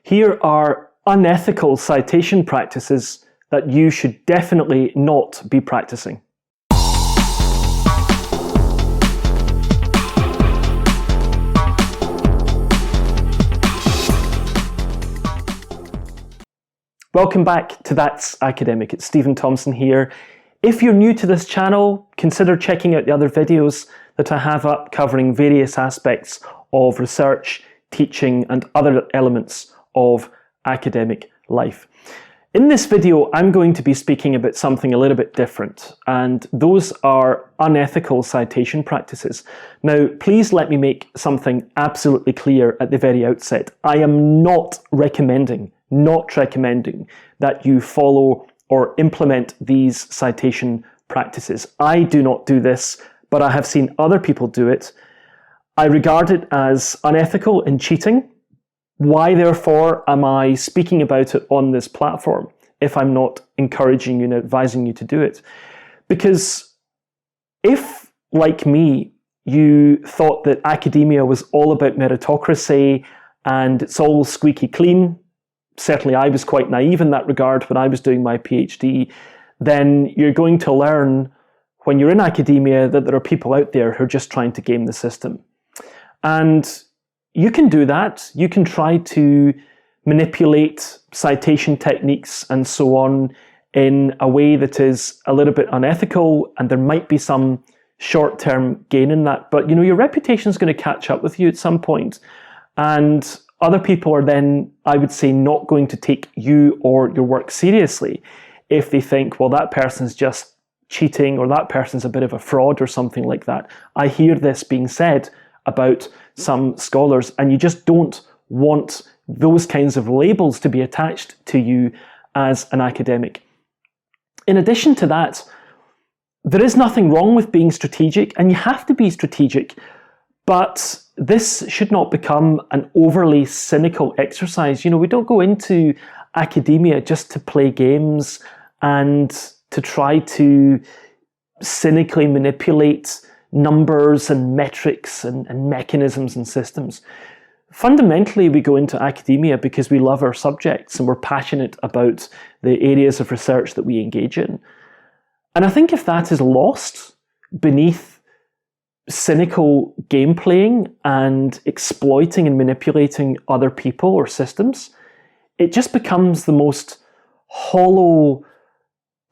Here are unethical citation practices that you should definitely not be practicing. Welcome back to That's Academic. It's Stephen Thomson here. If you're new to this channel, consider checking out the other videos that I have up covering various aspects of research, teaching, and other elements of academic life. In this video, I'm going to be speaking about something a little bit different, and those are unethical citation practices. Now, please let me make something absolutely clear at the very outset. I am not recommending that you follow or implement these citation practices. I do not do this, but I have seen other people do it. I regard it as unethical and cheating. Why, therefore, am I speaking about it on this platform if I'm not encouraging you and advising you to do it? Because if, like me, you thought that academia was all about meritocracy and it's all squeaky clean, certainly I was quite naive in that regard when I was doing my PhD, then you're going to learn when you're in academia that there are people out there who are just trying to game the system. And you can do that. You can try to manipulate citation techniques and so on in a way that is a little bit unethical, and there might be some short-term gain in that. But your reputation is going to catch up with you at some point, and other people are then, I would say, not going to take you or your work seriously if they think, well, that person's just cheating or that person's a bit of a fraud or something like that. I hear this being said about some scholars, and you just don't want those kinds of labels to be attached to you as an academic. In addition to that, there is nothing wrong with being strategic, and you have to be strategic, but this should not become an overly cynical exercise. We don't go into academia just to play games and to try to cynically manipulate numbers and metrics and mechanisms and systems. Fundamentally, we go into academia because we love our subjects and we're passionate about the areas of research that we engage in. And I think if that is lost beneath cynical game playing and exploiting and manipulating other people or systems, it just becomes the most hollow,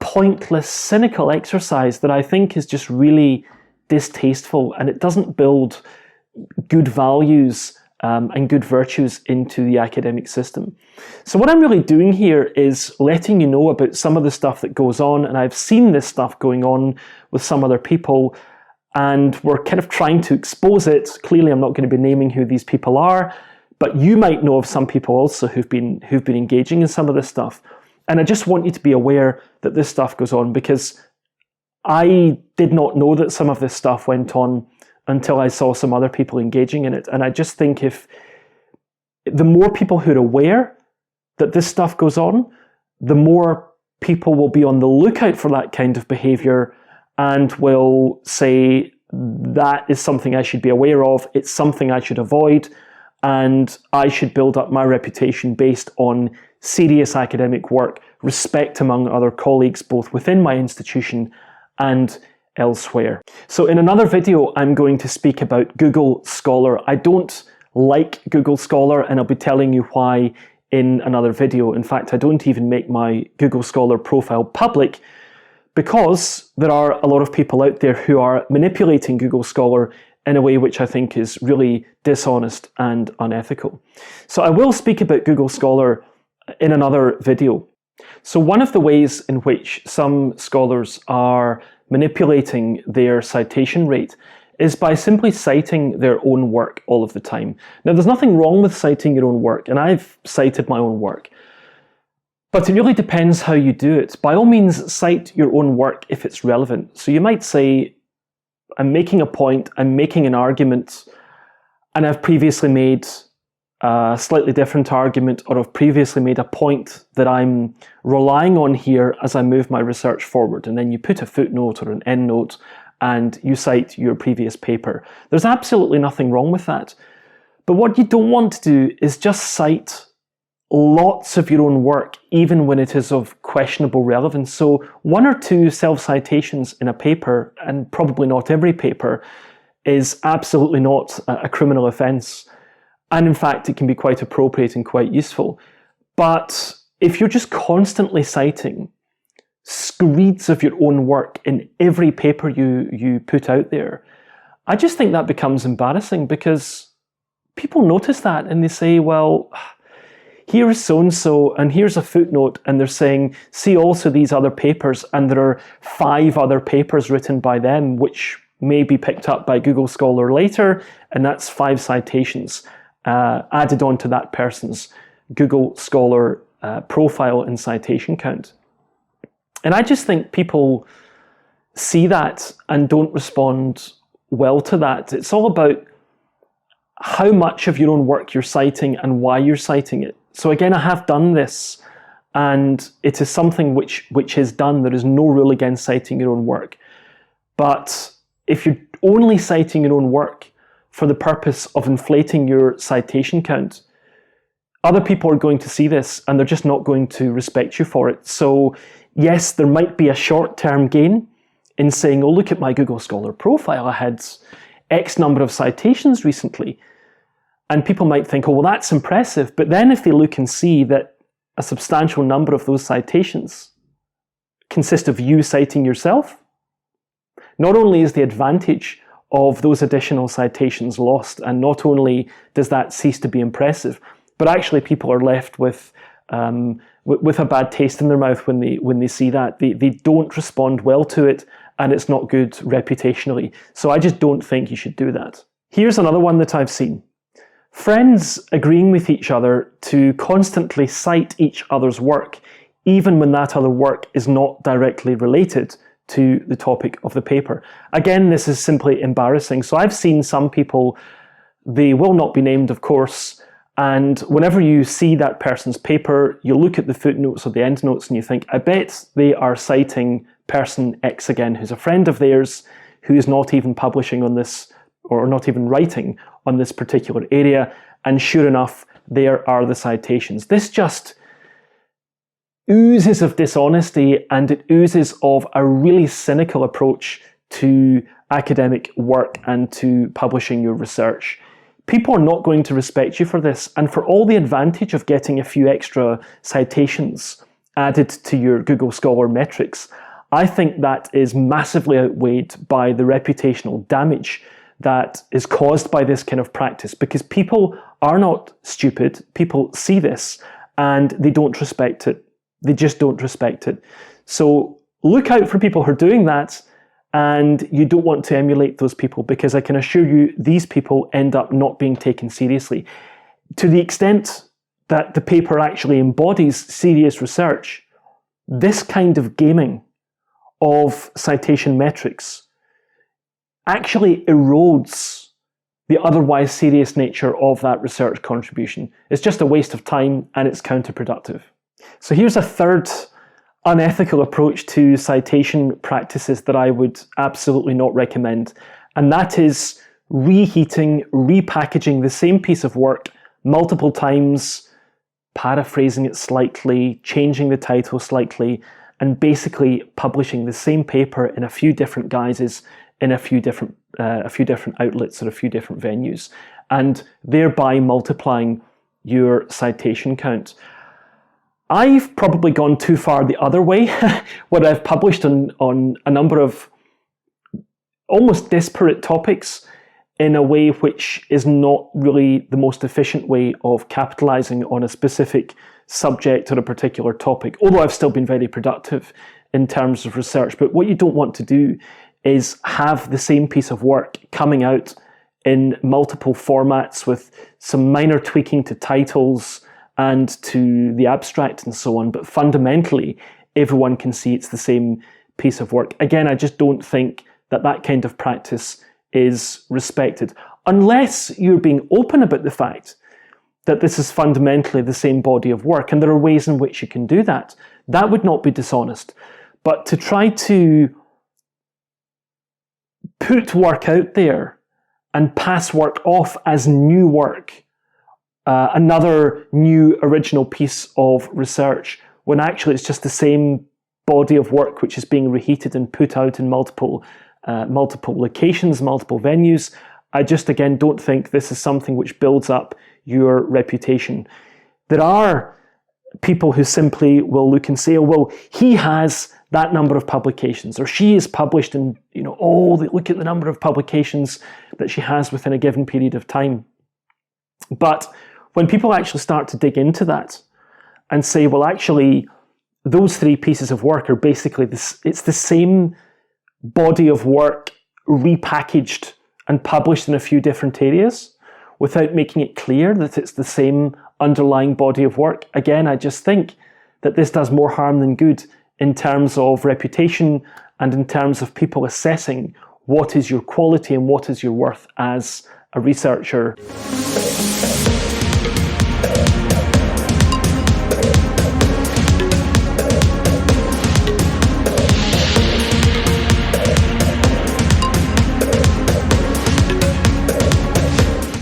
pointless, cynical exercise that I think is just really distasteful, and it doesn't build good values and good virtues into the academic system. So what I'm really doing here is letting you know about some of the stuff that goes on, and I've seen this stuff going on with some other people, and we're kind of trying to expose it. Clearly, I'm not going to be naming who these people are, but you might know of some people also who've been engaging in some of this stuff. And I just want you to be aware that this stuff goes on, because I did not know that some of this stuff went on until I saw some other people engaging in it. And I just think if the more people who are aware that this stuff goes on, the more people will be on the lookout for that kind of behavior and will say, that is something I should be aware of, it's something I should avoid, and I should build up my reputation based on serious academic work, respect among other colleagues, both within my institution and elsewhere. So in another video, I'm going to speak about Google Scholar. I don't like Google Scholar, and I'll be telling you why in another video. In fact, I don't even make my Google Scholar profile public because there are a lot of people out there who are manipulating Google Scholar in a way which I think is really dishonest and unethical. So I will speak about Google Scholar in another video. So one of the ways in which some scholars are manipulating their citation rate is by simply citing their own work all of the time. Now, there's nothing wrong with citing your own work, and I've cited my own work, but it really depends how you do it. By all means, cite your own work if it's relevant. So you might say, I'm making a point, I'm making an argument, and I've previously made a slightly different argument, or I've previously made a point that I'm relying on here as I move my research forward. And then you put a footnote or an endnote and you cite your previous paper. There's absolutely nothing wrong with that. But what you don't want to do is just cite lots of your own work, even when it is of questionable relevance. So 1 or 2 self-citations in a paper, and probably not every paper, is absolutely not a criminal offence. And in fact, it can be quite appropriate and quite useful. But if you're just constantly citing screeds of your own work in every paper you put out there, I just think that becomes embarrassing, because people notice that and they say, well, here's so-and-so and here's a footnote, and they're saying, see also these other papers, and there are 5 other papers written by them which may be picked up by Google Scholar later, and that's 5 citations added on to that person's Google Scholar profile and citation count. And I just think people see that and don't respond well to that. It's all about how much of your own work you're citing and why you're citing it. So again, I have done this, and it is something which is done. There is no rule against citing your own work. But if you're only citing your own work for the purpose of inflating your citation count, other people are going to see this and they're just not going to respect you for it. So yes, there might be a short-term gain in saying, oh, look at my Google Scholar profile, I had X number of citations recently. And people might think, oh, well, that's impressive. But then if they look and see that a substantial number of those citations consist of you citing yourself, not only is the advantage of those additional citations lost, and not only does that cease to be impressive, but actually people are left with a bad taste in their mouth when they see that. They don't respond well to it, and it's not good reputationally. So I just don't think you should do that. Here's another one that I've seen. Friends agreeing with each other to constantly cite each other's work, even when that other work is not directly related to the topic of the paper. Again, this is simply embarrassing. So I've seen some people, they will not be named, of course, and whenever you see that person's paper, you look at the footnotes or the endnotes and you think, I bet they are citing person X again, who's a friend of theirs, who is not even publishing on this, or not even writing on this particular area, and sure enough, there are the citations. This just oozes of dishonesty, and it oozes of a really cynical approach to academic work and to publishing your research. People are not going to respect you for this, and for all the advantage of getting a few extra citations added to your Google Scholar metrics, I think that is massively outweighed by the reputational damage that is caused by this kind of practice, because people are not stupid. People see this and they don't respect it. They just don't respect it. So look out for people who are doing that, and you don't want to emulate those people, because I can assure you these people end up not being taken seriously. To the extent that the paper actually embodies serious research, this kind of gaming of citation metrics actually erodes the otherwise serious nature of that research contribution. It's just a waste of time, and it's counterproductive. So here's a third unethical approach to citation practices that I would absolutely not recommend, and that is reheating, repackaging the same piece of work multiple times, paraphrasing it slightly, changing the title slightly, and basically publishing the same paper in a few different guises in a few different outlets or a few different venues, and thereby multiplying your citation count. I've probably gone too far the other way, where I've published on a number of almost disparate topics in a way which is not really the most efficient way of capitalizing on a specific subject or a particular topic, although I've still been very productive in terms of research. But what you don't want to do is have the same piece of work coming out in multiple formats with some minor tweaking to titles and to the abstract and so on, but fundamentally everyone can see it's the same piece of work. Again, I just don't think that that kind of practice is respected, unless you're being open about the fact that this is fundamentally the same body of work, and there are ways in which you can do that. That would not be dishonest. But to try to put work out there and pass work off as new work another new original piece of research, when actually it's just the same body of work which is being reheated and put out in multiple locations, multiple venues. I just, again, don't think this is something which builds up your reputation. There are people who simply will look and say, oh, well, he has that number of publications, or she is published in, look at the number of publications that she has within a given period of time. But when people actually start to dig into that and say, well, actually, those three pieces of work are basically it's the same body of work repackaged and published in a few different areas without making it clear that it's the same underlying body of work. Again, I just think that this does more harm than good in terms of reputation and in terms of people assessing what is your quality and what is your worth as a researcher.